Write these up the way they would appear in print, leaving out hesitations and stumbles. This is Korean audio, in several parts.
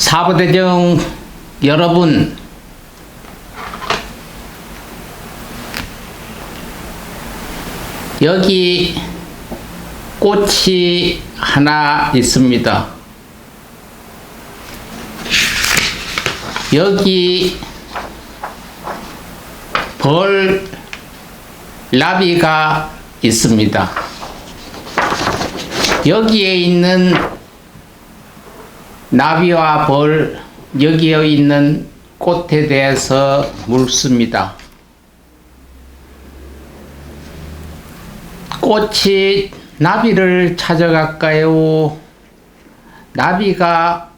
사부대중 여러분, 여기 꽃이 하나 있습니다. 여기 벌나비가 있습니다. 여기에 있는 나비와 벌, 여기에 있는 꽃에 대해서 묻습니다. 꽃이 나비를 찾아갈까요? 나비가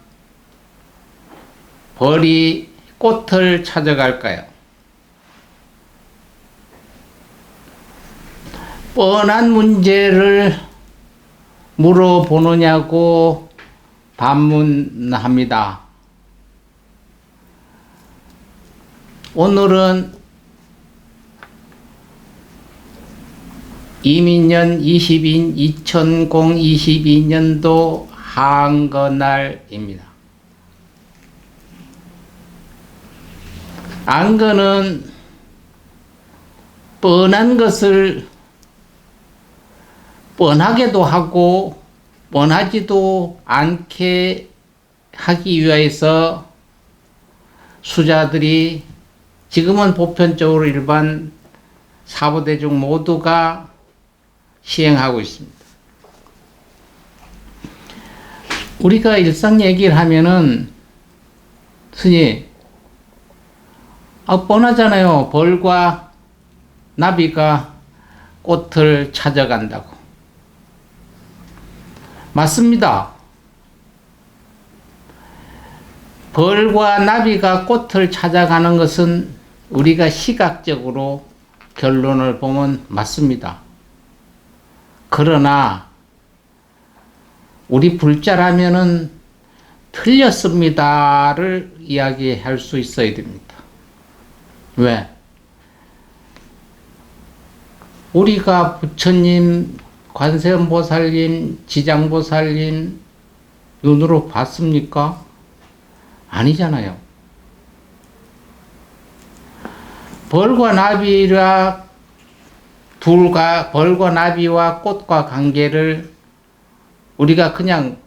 벌이 꽃을 찾아갈까요? 뻔한 문제를 물어보느냐고 반문합니다. 오늘은 이민년 2022년도 한거날입니다. 안거는 뻔한 것을 뻔하게도 하고 뻔하지도 않게 하기 위해서 수자들이 지금은 보편적으로 일반 사부대중 모두가 시행하고 있습니다. 우리가 일상 얘기를 하면은 스님, 뻔하잖아요. 벌과 나비가 꽃을 찾아간다고. 맞습니다. 벌과 나비가 꽃을 찾아가는 것은 우리가 시각적으로 결론을 보면 맞습니다. 그러나 우리 불자라면은 틀렸습니다를 이야기할 수 있어야 됩니다. 왜? 우리가 부처님, 관세음보살님, 지장보살님 눈으로 봤습니까? 아니잖아요. 벌과 나비와 꽃과 관계를 우리가 그냥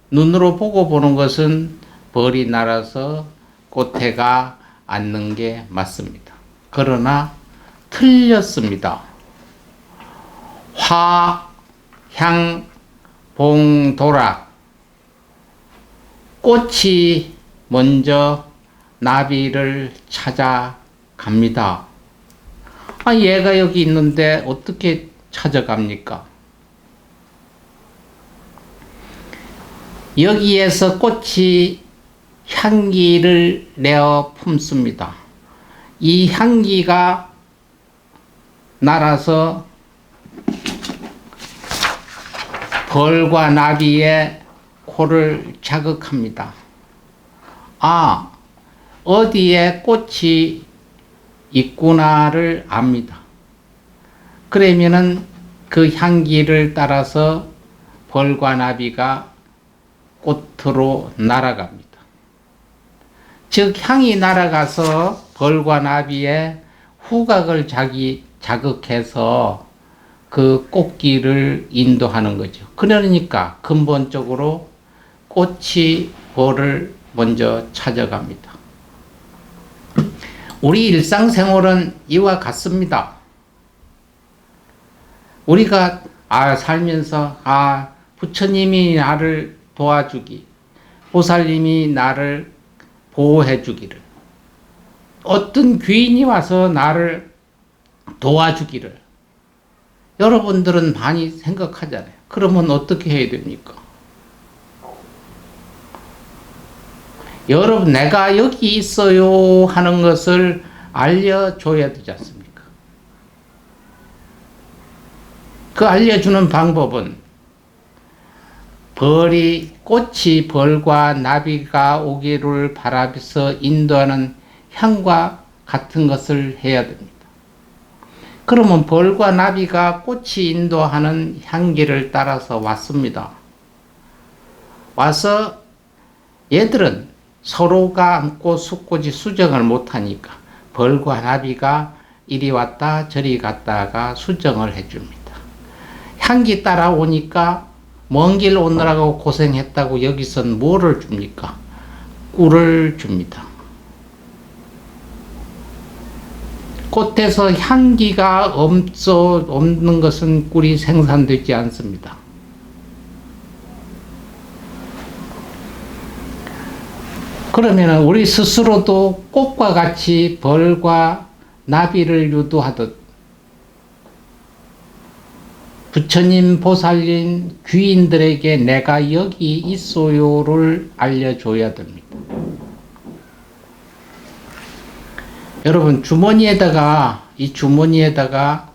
눈으로 보고 보는 것은 벌이 날아서 꽃에 가 앉는 게 맞습니다. 그러나 틀렸습니다. 화, 향, 봉, 도락. 꽃이 먼저 나비를 찾아갑니다. 얘가 여기 있는데 어떻게 찾아갑니까? 여기에서 꽃이 향기를 내어 품습니다. 이 향기가 날아서 벌과 나비의 코를 자극합니다. 어디에 꽃이 있구나를 압니다. 그러면은 그 향기를 따라서 벌과 나비가 꽃으로 날아갑니다. 즉 향이 날아가서 벌과 나비의 후각을 자극해서 그 꽃길을 인도하는 거죠. 그러니까 근본적으로 꽃이 벌을 먼저 찾아갑니다. 우리 일상생활은 이와 같습니다. 우리가 살면서 부처님이 나를 도와주기, 보살님이 나를 보호해 주기를, 어떤 귀인이 와서 나를 도와주기를 여러분들은 많이 생각하잖아요. 그러면 어떻게 해야 됩니까? 여러분, 내가 여기 있어요 하는 것을 알려줘야 되지 않습니까? 그 알려주는 방법은 꽃이 벌과 나비가 오기를 바라면서 인도하는 향과 같은 것을 해야 됩니다. 그러면 벌과 나비가 꽃이 인도하는 향기를 따라서 왔습니다. 와서 얘들은 서로가 안고 숙고지 수정을 못하니까 벌과 나비가 이리 왔다 저리 갔다가 수정을 해줍니다. 향기 따라오니까 먼 길 오느라고 고생했다고 여기선 뭐를 줍니까? 꿀을 줍니다. 꽃에서 향기가 없는 것은 꿀이 생산되지 않습니다. 그러면 우리 스스로도 꽃과 같이 벌과 나비를 유도하듯 부처님, 보살님, 귀인들에게 내가 여기 있어요를 알려줘야 됩니다. 여러분, 이 주머니에다가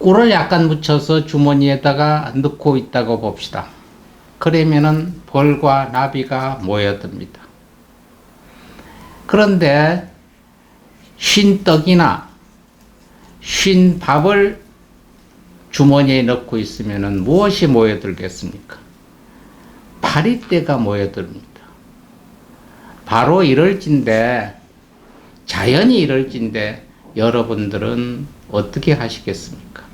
꿀을 약간 묻혀서 주머니에다가 넣고 있다고 봅시다. 그러면은 벌과 나비가 모여듭니다. 그런데 쉰 떡이나 쉰 밥을 주머니에 넣고 있으면은 무엇이 모여들겠습니까? 파리떼가 모여듭니다. 바로 이럴진데, 자연이 이럴진데 여러분들은 어떻게 하시겠습니까?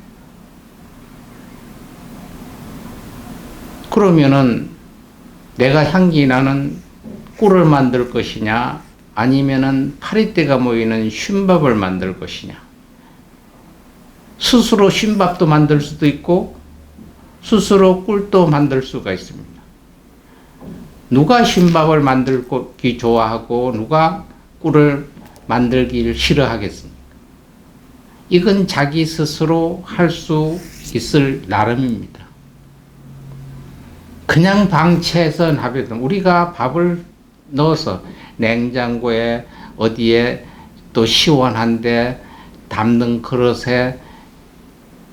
그러면은 내가 향기 나는 꿀을 만들 것이냐, 아니면은 파리떼가 모이는 쉰밥을 만들 것이냐. 스스로 쉰밥도 만들 수도 있고 스스로 꿀도 만들 수가 있습니다. 누가 쉰밥을 만들기 좋아하고 누가 꿀을 만들기를 싫어하겠습니까? 이건 자기 스스로 할 수 있을 나름입니다. 그냥 방치해서 하거든. 우리가 밥을 넣어서 냉장고에 어디에 또 시원한데 담는 그릇에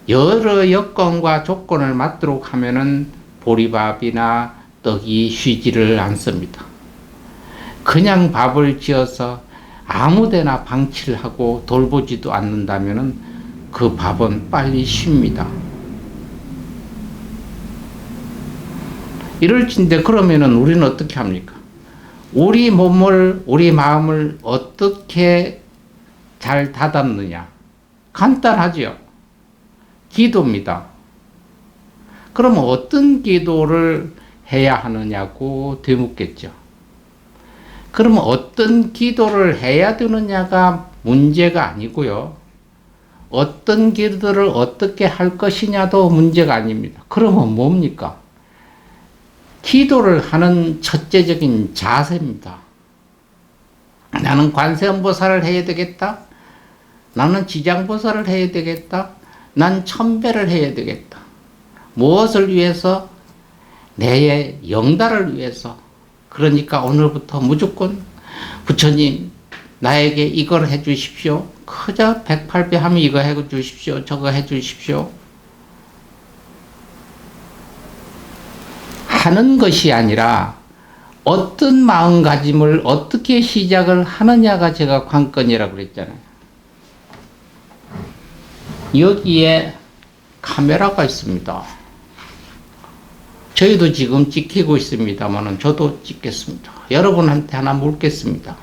여러 여건과 조건을 맞도록 하면은 보리밥이나 떡이 쉬지를 않습니다. 그냥 밥을 지어서 아무데나 방치를 하고 돌보지도 않는다면은 그 밥은 빨리 쉽니다. 이럴진데 그러면은 우리는 어떻게 합니까? 우리 몸을, 우리 마음을 어떻게 잘 다잡느냐? 간단하지요. 기도입니다. 그러면 어떤 기도를 해야 하느냐고 되묻겠죠. 그러면 어떤 기도를 해야 되느냐가 문제가 아니고요. 어떤 기도를 어떻게 할 것이냐도 문제가 아닙니다. 그러면 뭡니까? 기도를 하는 첫째적인 자세입니다. 나는 관세음보살을 해야 되겠다. 나는 지장보살을 해야 되겠다. 난 천배를 해야 되겠다. 무엇을 위해서? 내 영달을 위해서. 그러니까 오늘부터 무조건 부처님 나에게 이걸 해주십시오. 그저 108배 하면 이거 해주십시오. 저거 해주십시오. 하는 것이 아니라 어떤 마음가짐을 어떻게 시작을 하느냐가 제가 관건이라고 그랬잖아요. 여기에 카메라가 있습니다. 저희도 지금 찍히고 있습니다만 저도 찍겠습니다. 여러분한테 하나 묻겠습니다.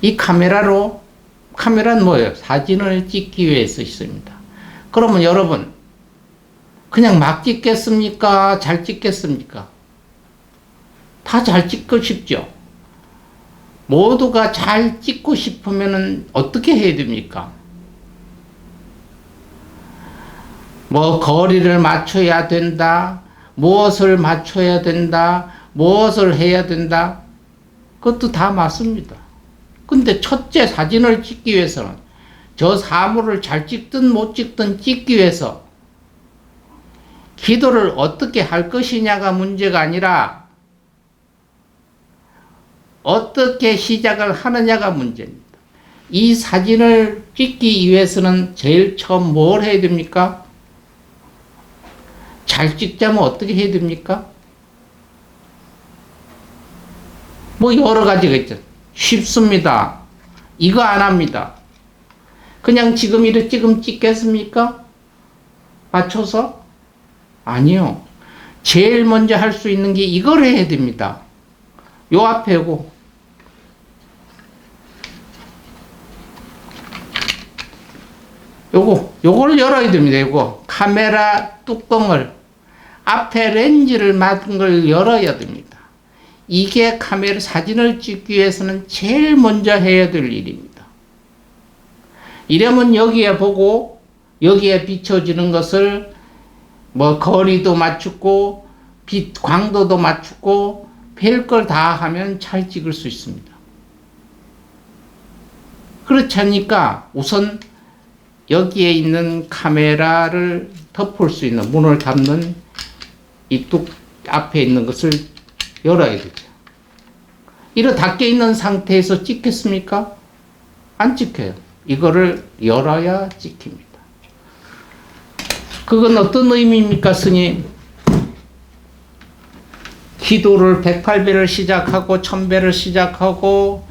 이 카메라는 뭐예요? 사진을 찍기 위해서 있습니다. 그러면 여러분 그냥 막 찍겠습니까? 잘 찍겠습니까? 다 잘 찍고 싶죠? 모두가 잘 찍고 싶으면 어떻게 해야 됩니까? 뭐 거리를 맞춰야 된다. 무엇을 맞춰야 된다. 무엇을 해야 된다. 그것도 다 맞습니다. 근데 첫째 사진을 찍기 위해서는 저 사물을 잘 찍든 못 찍든 찍기 위해서 기도를 어떻게 할 것이냐가 문제가 아니라 어떻게 시작을 하느냐가 문제입니다. 이 사진을 찍기 위해서는 제일 처음 뭘 해야 됩니까? 잘 찍자면 어떻게 해야 됩니까? 뭐 여러 가지가 있죠. 쉽습니다. 이거 안 합니다. 그냥 지금 찍겠습니까? 맞춰서? 아니요. 제일 먼저 할 수 있는 게 이걸 해야 됩니다. 요 앞에고, 요걸 열어야 됩니다. 요거 카메라 뚜껑을, 앞에 렌즈를 막은 걸 열어야 됩니다. 이게 카메라 사진을 찍기 위해서는 제일 먼저 해야 될 일입니다. 이러면 여기에 보고 여기에 비춰지는 것을 뭐 거리도 맞추고 빛 광도도 맞추고 별걸 다 하면 잘 찍을 수 있습니다. 그렇지 않으니까 우선 여기에 있는 카메라를 덮을 수 있는 문을 닫는 이 뚝 앞에 있는 것을 열어야 되죠. 이렇게 닫혀 있는 상태에서 찍겠습니까? 안 찍혀요. 이거를 열어야 찍힙니다. 그건 어떤 의미입니까, 스님? 기도를 108배를 시작하고 1000배를 시작하고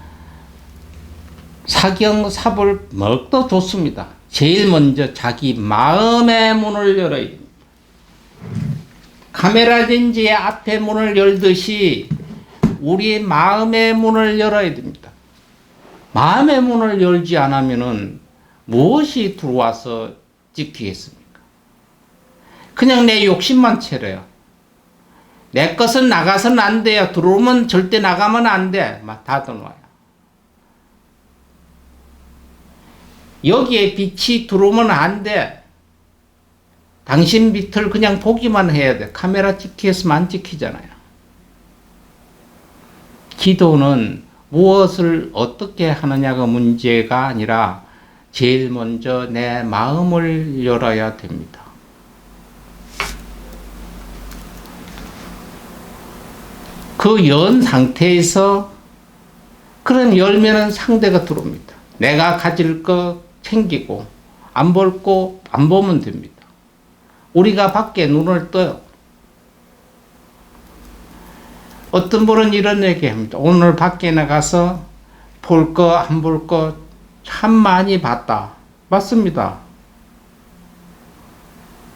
사경삽을 먹도 좋습니다. 제일 먼저 자기 마음의 문을 열어야 됩니다. 카메라 렌즈의 앞에 문을 열듯이 우리 마음의 문을 열어야 됩니다. 마음의 문을 열지 않으면은 무엇이 들어와서 찍히겠습니까? 그냥 내 욕심만 채려요. 내 것은 나가서는 안 돼요. 들어오면 절대 나가면 안 돼. 막 닫아놔요. 여기에 빛이 들어오면 안 돼. 당신 빛을 그냥 보기만 해야 돼. 카메라 찍기 했으면 안 찍히잖아요. 기도는 무엇을 어떻게 하느냐가 문제가 아니라 제일 먼저 내 마음을 열어야 됩니다. 그 연 상태에서 그런 열면은 상대가 들어옵니다. 내가 가질 거 챙기고 안 볼 거 안 보면 됩니다. 우리가 밖에 눈을 떠요. 어떤 분은 이런 얘기합니다. 오늘 밖에 나가서 볼 거 안 볼 거 참 많이 봤다. 맞습니다.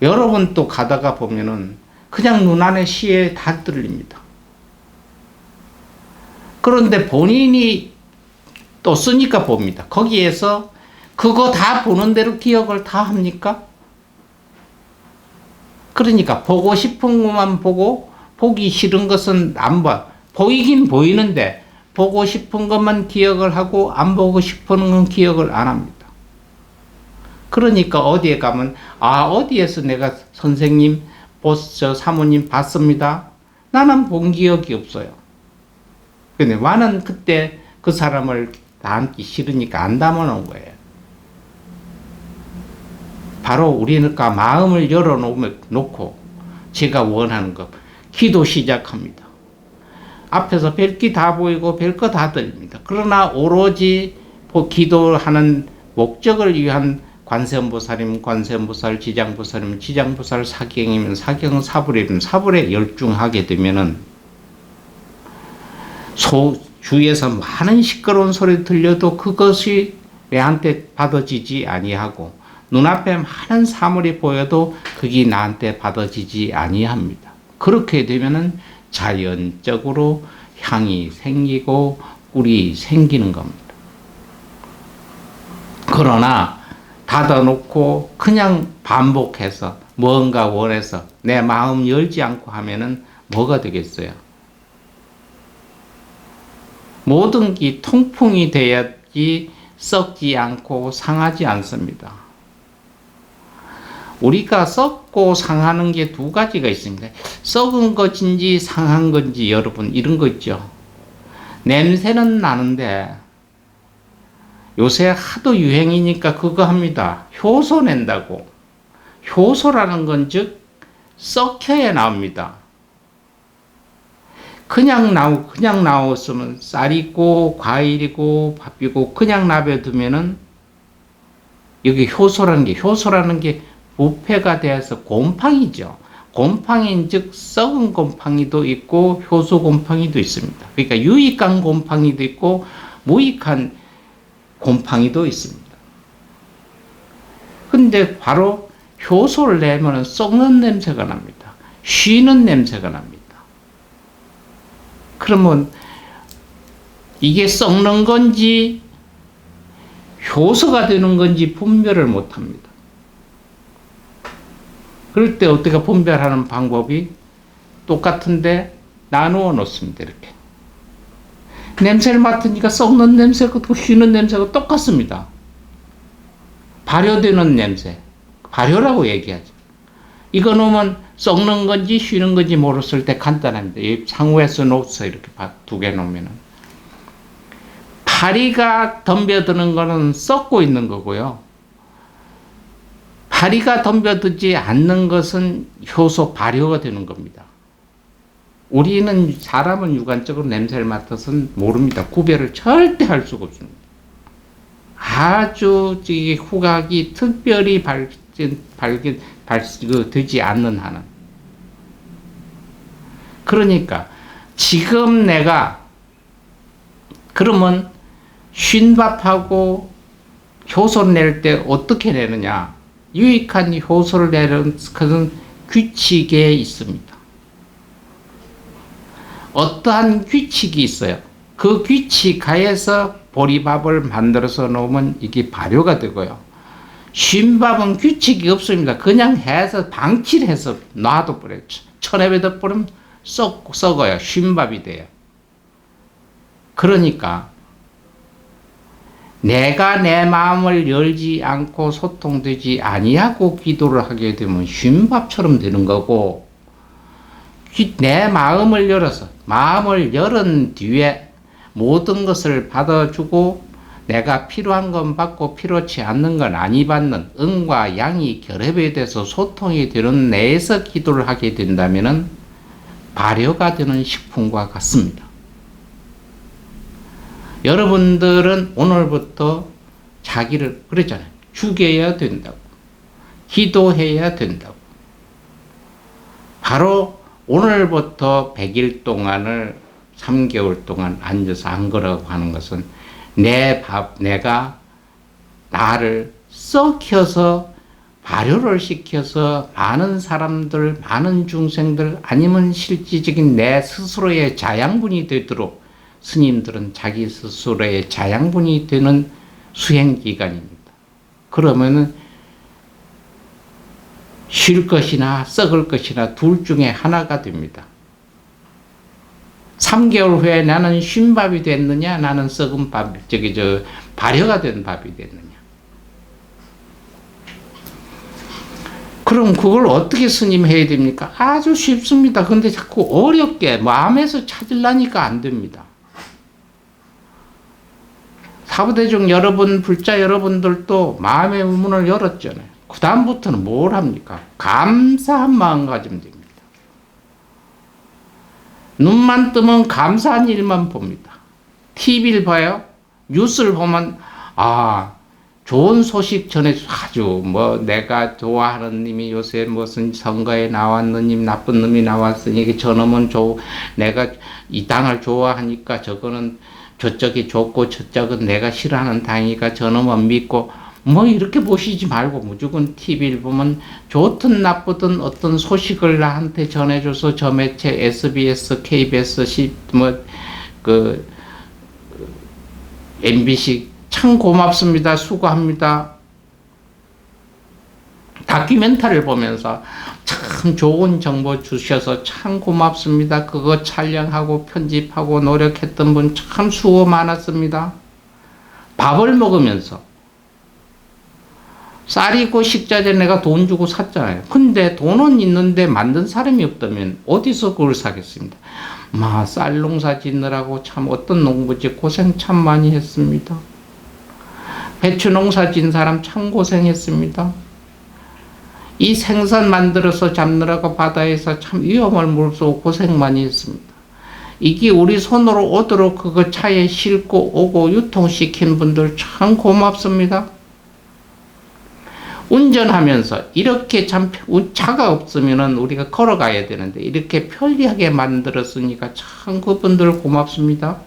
여러분 또 가다가 보면은 그냥 눈 안에 시에 다 들립니다. 그런데 본인이 또 쓰니까 봅니다. 거기에서 그거 다 보는 대로 기억을 다 합니까? 그러니까 보고 싶은 것만 보고 보기 싫은 것은 안 봐. 보이긴 보이는데 보고 싶은 것만 기억을 하고 안 보고 싶은 건 기억을 안 합니다. 그러니까 어디에 가면 어디에서 내가 선생님, 보스, 사모님 봤습니다. 나는 본 기억이 없어요. 근데 나는 그때 그 사람을 닮기 싫으니까 안 담아놓은 거예요. 바로 우리가 마음을 열어놓고 제가 원하는 것 기도 시작합니다. 앞에서 별기 다 보이고 별거 다 들립니다. 그러나 오로지 기도하는 목적을 위한 관세음보살이면 관세음보살, 지장보살이면 지장보살, 사경이면 사경, 사불이면 사불에 열중하게 되면은 주위에서 많은 시끄러운 소리 들려도 그것이 내한테 받아지지 아니하고 눈앞에 많은 사물이 보여도 그게 나한테 받아지지 아니합니다. 그렇게 되면은 자연적으로 향이 생기고 꿀이 생기는 겁니다. 그러나 닫아놓고 그냥 반복해서 뭔가 원해서 내 마음 열지 않고 하면은 뭐가 되겠어요? 모든 게 통풍이 돼야지 썩지 않고 상하지 않습니다. 우리가 썩고 상하는 게 두 가지가 있습니다. 썩은 것인지 상한 건지 여러분 이런 거 있죠. 냄새는 나는데 요새 하도 유행이니까 그거 합니다. 효소 낸다고. 효소라는 건 즉 썩혀야 나옵니다. 그냥 나왔으면 쌀이고 과일이고 밥이고 그냥 놔둬두면은 여기 효소라는 게 부패가 되어서 곰팡이죠. 곰팡이인 즉 썩은 곰팡이도 있고 효소 곰팡이도 있습니다. 그러니까 유익한 곰팡이도 있고 무익한 곰팡이도 있습니다. 근데 바로 효소를 내면 썩는 냄새가 납니다. 쉬는 냄새가 납니다. 그러면 이게 썩는 건지 효소가 되는 건지 분별을 못합니다. 그럴 때 어떻게 분별하는 방법이 똑같은데 나누어 놓습니다. 이렇게 냄새를 맡으니까 썩는 냄새가 쉬는 냄새가 똑같습니다. 발효되는 냄새, 발효라고 얘기하죠. 이거 놓으면 썩는 건지 쉬는 건지 모르실 때 간단합니다. 이 상호에서 놓서 이렇게 두 개 놓으면은 파리가 덤벼드는 거는 썩고 있는 거고요. 파리가 덤벼들지 않는 것은 효소 발효가 되는 겁니다. 우리는 사람은 육안적으로 냄새를 맡아서는 모릅니다. 구별을 절대 할 수가 없습니다. 아주 후각이 특별히 되지 않는 한은. 그러니까 지금 내가 그러면 쉰밥하고 효소를 낼 때 어떻게 내느냐? 유익한 효소를 내는 것은 규칙에 있습니다. 어떠한 규칙이 있어요. 그 규칙 하에서 보리밥을 만들어서 놓으면 이게 발효가 되고요. 쉰밥은 규칙이 없습니다. 그냥 해서 방치해서 놔둬 버려요. 천에다 버리면 썩어요. 쉰밥이 돼요. 그러니까 내가 내 마음을 열지 않고 소통되지 아니하고 기도를 하게 되면 쉰밥처럼 되는 거고, 내 마음을 열어서 마음을 열은 뒤에 모든 것을 받아주고 내가 필요한 건 받고 필요치 않는 건 아니 받는 음과 양이 결합이 돼서 소통이 되는 내에서 기도를 하게 된다면 발효가 되는 식품과 같습니다. 여러분들은 오늘부터 자기를 그랬잖아요. 죽여야 된다고. 기도해야 된다고. 바로 오늘부터 100일 동안을 3개월 동안 앉아서 한 거라고 하는 것은 내가 나를 썩혀서 발효를 시켜서 많은 사람들, 많은 중생들 아니면 실질적인 내 스스로의 자양분이 되도록 스님들은 자기 스스로의 자양분이 되는 수행기간입니다. 그러면은 쉴 것이나 썩을 것이나 둘 중에 하나가 됩니다. 3개월 후에 나는 쉰밥이 됐느냐, 나는 썩은 밥, 발효가 된 밥이 됐느냐. 그럼 그걸 어떻게 스님해야 됩니까? 아주 쉽습니다. 근데 자꾸 어렵게 마음에서 찾으려니까 안 됩니다. 사부대중 여러분, 불자 여러분들도 마음의 문을 열었잖아요. 그 다음부터는 뭘 합니까? 감사한 마음 가지면 됩니다. 눈만 뜨면 감사한 일만 봅니다. TV를 봐요. 뉴스를 보면 좋은 소식 전해주고 아주 내가 좋아하는 님이 요새 무슨 선거에 나왔느님 나쁜 놈이 나왔으니 저놈은 내가 이 당을 좋아하니까 저거는 저쪽이 좋고 저쪽은 내가 싫어하는 당이니까 저놈은 믿고 이렇게 보시지 말고 무조건 TV를 보면 좋든 나쁘든 어떤 소식을 나한테 전해줘서 저 매체 SBS, KBS, MBC 참 고맙습니다. 수고합니다. 다큐멘터리를 보면서 참 좋은 정보 주셔서 참 고맙습니다. 그거 촬영하고 편집하고 노력했던 분 참 수고 많았습니다. 밥을 먹으면서 쌀이고 식자재 내가 돈 주고 샀잖아요. 근데 돈은 있는데 만든 사람이 없다면 어디서 그걸 사겠습니다. 쌀 농사 짓느라고 참 어떤 농부지 고생 참 많이 했습니다. 배추 농사 짓는 사람 참 고생했습니다. 이 생선 만들어서 잡느라고 바다에서 참 위험을 무릅쓰고 고생 많이 했습니다. 이게 우리 손으로 오도록 그거 차에 싣고 오고 유통시킨 분들 참 고맙습니다. 운전하면서 이렇게 참 차가 없으면은 우리가 걸어가야 되는데 이렇게 편리하게 만들었으니까 참 그분들 고맙습니다.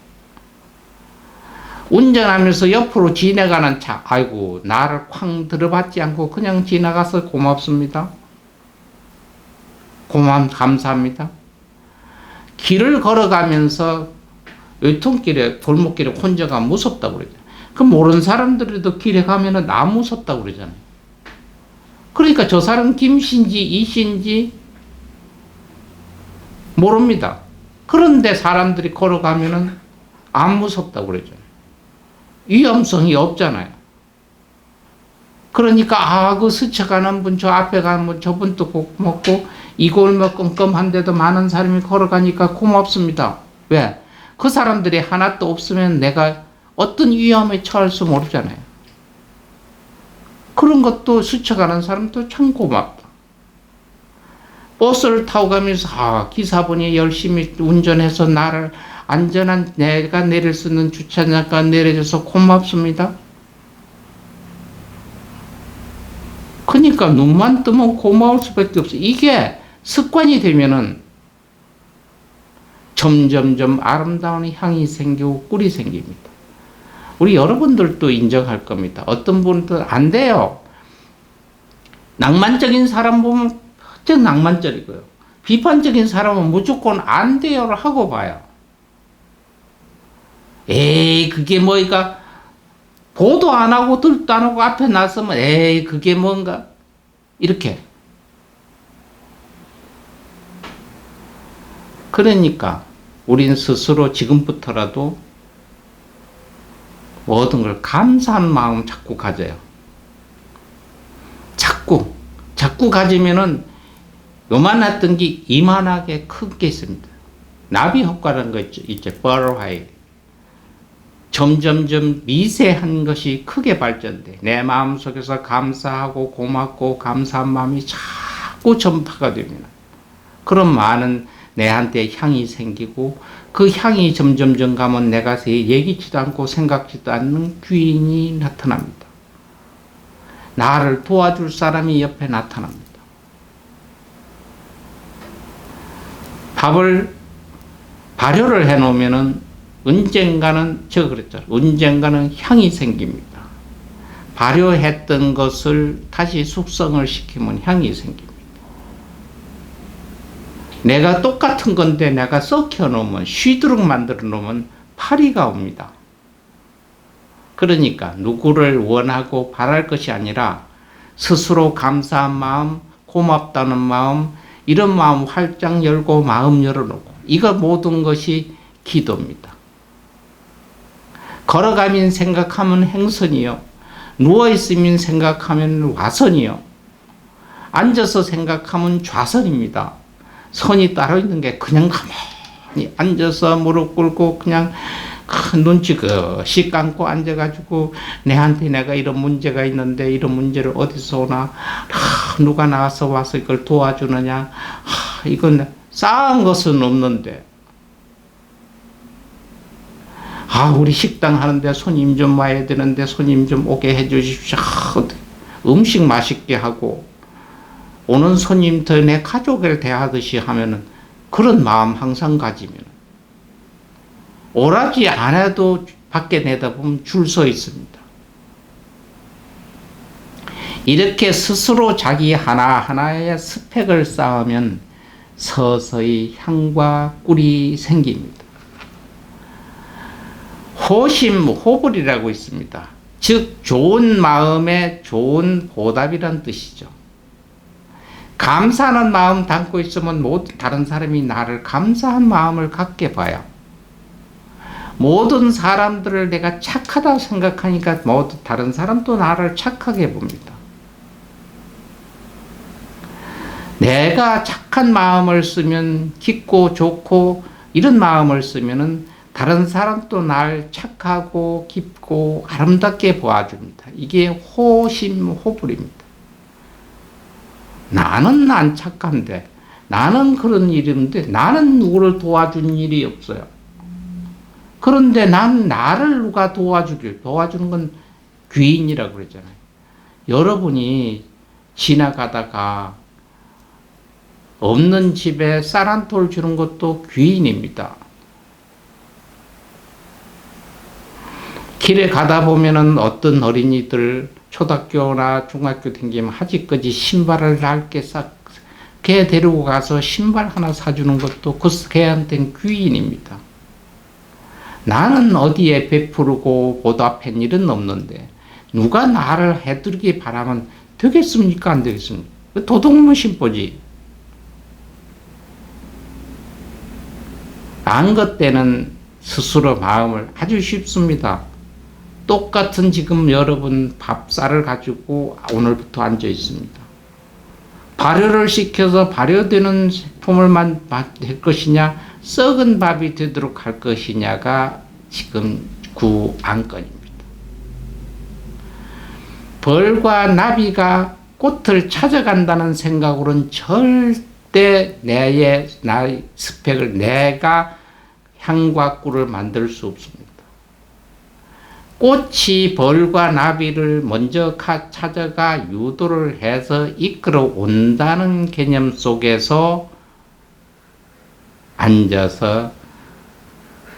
운전하면서 옆으로 지나가는 차, 아이고 나를 쾅 들어받지 않고 그냥 지나가서 고맙습니다. 감사합니다. 길을 걸어가면서 외통길에 골목길에 혼자 가면 무섭다고 그러잖아요. 그 모르는 사람들도 길에 가면은 나 무섭다고 그러잖아요. 그러니까 저 사람 김씨인지 이씨인지 모릅니다. 그런데 사람들이 걸어가면은 안 무섭다고 그러잖아요. 위험성이 없잖아요. 그러니까 그 스쳐가는 분, 저 앞에 가는 분, 저분도 고맙고 이 골목 껌껌한데도 많은 사람이 걸어가니까 고맙습니다. 왜? 그 사람들이 하나도 없으면 내가 어떤 위험에 처할 수 모르잖아요. 그런 것도 스쳐가는 사람도 참 고맙다. 버스를 타고 가면서 기사분이 열심히 운전해서 나를 안전한 내가 내릴 수 있는 주차장까지 내려줘서 고맙습니다. 그러니까 눈만 뜨면 고마울 수밖에 없어. 이게 습관이 되면은 점점점 아름다운 향이 생기고 꿀이 생깁니다. 우리 여러분들도 인정할 겁니다. 어떤 분들은 안 돼요. 낭만적인 사람 보면 어쨌든 낭만적이고요. 비판적인 사람은 무조건 안 돼요를 하고 봐요. 에이 그게 뭐니까 보도 안 하고 들도 안 하고 앞에 나서면 에이 그게 뭔가 이렇게. 그러니까 우린 스스로 지금부터라도 모든 걸 감사한 마음 자꾸 가져요. 자꾸 가지면은 요만했던 게 이만하게 큰 게 있습니다. 나비 효과라는 거 있죠. 버터파이. 점점점 미세한 것이 크게 발전돼. 내 마음속에서 감사하고 고맙고 감사한 마음이 자꾸 전파가 됩니다. 그럼 많은 내한테 향이 생기고 그 향이 점점점 가면 내가 예기치도 않고 생각지도 않는 귀인이 나타납니다. 나를 도와줄 사람이 옆에 나타납니다. 밥을 발효를 해놓으면은 언젠가는 언젠가는 향이 생깁니다. 발효했던 것을 다시 숙성을 시키면 향이 생깁니다. 내가 똑같은 건데 내가 썩혀 놓으면 쉬도록 만들어 놓으면 파리가 옵니다. 그러니까 누구를 원하고 바랄 것이 아니라 스스로 감사한 마음, 고맙다는 마음, 이런 마음 활짝 열고 마음 열어놓고 이거 모든 것이 기도입니다. 걸어가면 생각하면 행선이요. 누워있으면 생각하면 와선이요. 앉아서 생각하면 좌선입니다. 선이 따로 있는 게 그냥 가만히 앉아서 무릎 꿇고 그냥 눈치그시 감고 앉아가지고 내한테 내가 이런 문제가 있는데 이런 문제를 어디서 오나 누가 나와서 와서 이걸 도와주느냐 이건 쌓은 것은 없는데 우리 식당 하는데 손님 좀 와야 되는데 손님 좀 오게 해 주십시오. 음식 맛있게 하고 오는 손님 더 내 가족을 대하듯이 하면은 그런 마음 항상 가지면 오라지 안 해도 밖에 내다보면 줄 서 있습니다. 이렇게 스스로 자기 하나하나의 스펙을 쌓으면 서서히 향과 꿀이 생깁니다. 호심호불이라고 있습니다. 즉 좋은 마음에 좋은 보답이란 뜻이죠. 감사하는 마음 담고 있으면 모든 다른 사람이 나를 감사한 마음을 갖게 봐요. 모든 사람들을 내가 착하다고 생각하니까 모두 다른 사람도 나를 착하게 봅니다. 내가 착한 마음을 쓰면 깊고 좋고 이런 마음을 쓰면은 다른 사람도 날 착하고 깊고 아름답게 보아줍니다. 이게 호심호불입니다. 나는 안 착한데 나는 그런 일인데 나는 누구를 도와준 일이 없어요. 그런데 난 나를 누가 도와주는 건 귀인이라고 그러잖아요. 여러분이 지나가다가 없는 집에 쌀 한 톨 주는 것도 귀인입니다. 길에 가다 보면은 어떤 어린이들 초등학교나 중학교 다니면 아직까지 신발을 얇게 걔 데리고 가서 신발 하나 사주는 것도 그 걔한테는 귀인입니다. 나는 어디에 베푸르고 보답한 일은 없는데 누가 나를 해드리기 바라면 되겠습니까? 안 되겠습니까? 도둑놈 심보지. 안 것 때는 스스로 마음을 아주 쉽습니다. 똑같은 지금 여러분 밥쌀을 가지고 오늘부터 앉아 있습니다. 발효를 시켜서 발효되는 식품을 할 것이냐, 썩은 밥이 되도록 할 것이냐가 지금 안건입니다. 벌과 나비가 꽃을 찾아간다는 생각으로는 절대 나의 스펙을, 내가 향과 꿀을 만들 수 없습니다. 꽃이 벌과 나비를 먼저 찾아가 유도를 해서 이끌어 온다는 개념 속에서 앉아서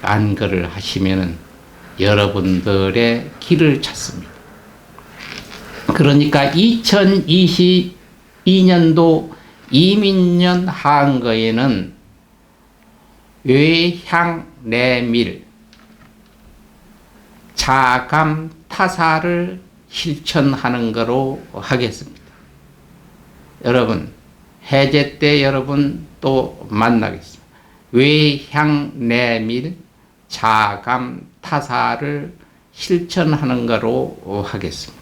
안거를 하시면 여러분들의 길을 찾습니다. 그러니까 2022년도 이민년 한거에는 외향내밀 자감 타사를 실천하는 거로 하겠습니다. 여러분 해제 때 여러분 또 만나겠습니다. 외향내밀 자감 타사를 실천하는 거로 하겠습니다.